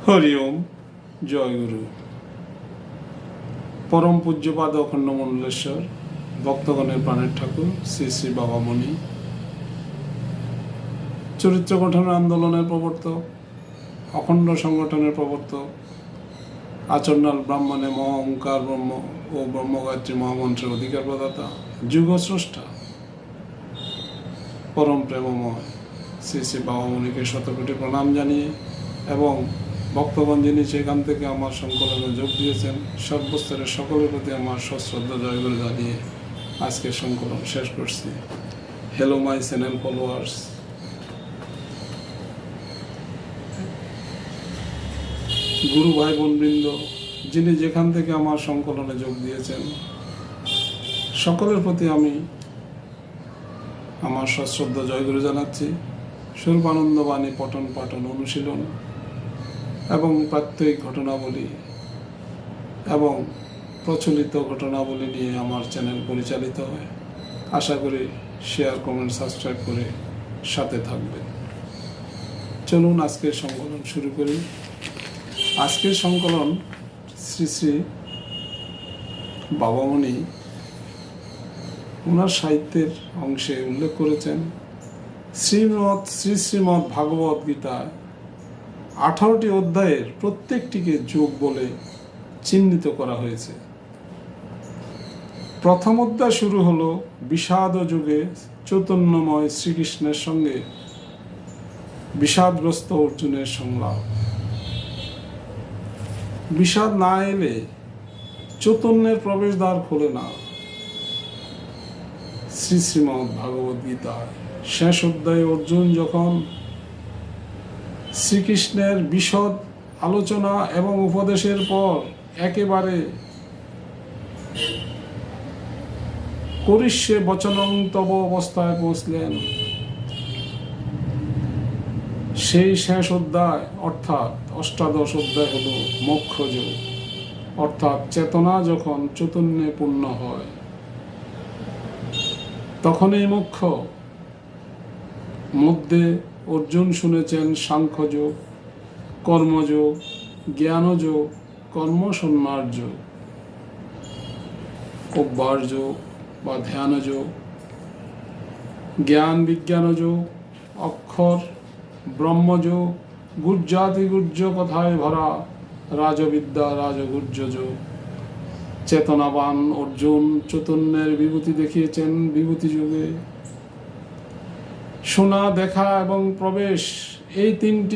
হরি ওম। জয় গুরু। পরম পূজ্যপাদ অখণ্ড মণ্ডলেশ্বর ভক্তগণের প্রাণের ঠাকুর শ্রী শ্রী বাবামণি, চরিত্র গঠনের আন্দোলনের প্রবর্তক, অখণ্ড সংগঠনের প্রবর্তক, আচরণাল ব্রাহ্মণে মহা ওঙ্কার ব্রহ্ম ও ব্রহ্মগায়ত্রী মহামন্ত্রের অধিকার প্রদাতা, যুগস্রষ্টা, পরম প্রেমময় শ্রী শ্রী বাবামণিকে শতকোটি প্রণাম জানিয়ে এবং ভক্তগণ যিনি সেখান থেকে আমার সংকলনে যোগ দিয়েছেন সর্বস্তরের সকলের প্রতি আমার সশ্রদ্ধা জয়গুরু জানিয়ে আজকের সংকলন শেষ করছি। হ্যালো মাই চ্যানেল ফলোয়ার্স, গুরু ভাই বোনবৃন্দ যিনি যেখান থেকে আমার সংকলনে যোগ দিয়েছেন সকলের প্রতি আমি আমার সশ্রদ্ধা জয়গুরু জানাচ্ছি। স্বরূপানন্দ বাণী পঠন পাঠন অনুশীলন এবং প্রাত্যহিক ঘটনাবলী এবং প্রচলিত ঘটনাবলী নিয়ে আমার চ্যানেল পরিচালিত হয়। আশা করি শেয়ার, কমেন্ট, সাবস্ক্রাইব করে সাথে থাকবেন। চলুন আজকের সংকলন শুরু করি। আজকের সংকলন শ্রী শ্রী বাবামণি ওনার সাহিত্যের অংশে উল্লেখ করেছেন শ্রীমৎ ভাগবত গীতায় 18টি অধ্যায়ের প্রত্যেকটিকে যোগ বলে চিহ্নিত করা হয়েছে। প্রথম অধ্যায় শুরু হলো বিষাদ যুগে চৈতন্যময় শ্রীকৃষ্ণের সঙ্গে বিষাদগ্রস্ত অর্জুনের সংলাপ। বিষাদ না এলে চৈতন্যের প্রবেশদ্বার খোলে না। শ্রীমৎ ভাগবত গীতায় শেষ অধ্যায়ে অর্জুন যখন শ্রীকৃষ্ণের বিশদ আলোচনা এবং উপদেশের পর একেবারে করিষ্যে বচনং তব অবস্থায় পৌঁছলেন, সেই শেষ অধ্যায় অর্থাৎ অষ্টাদশ অধ্যায় হল মোক্ষযোগ, অর্থাৎ চেতনা যখন চৈতন্যে পূর্ণ হয় তখন এই মোক্ষ মধ্যে অর্জুন শুনেছেন সাংখ্যযোগ, কর্মযোগ, জ্ঞানযোগ, কর্মসন্ন্যাসযোগ, অভ্যাস যোগ বা ধ্যানযোগ, জ্ঞান বিজ্ঞানযোগ, অক্ষর ব্রহ্মযোগ, গুজ্জাতি গুজ্জ কথায় ভরা রাজবিদ্যা রাজগুজ্জ যোগ। চেতনাবান অর্জুন চৈতন্যের বিভূতি দেখিয়েছেন বিভূতি যোগে। শোনা, দেখা এবং প্রবেশ এই তিনটি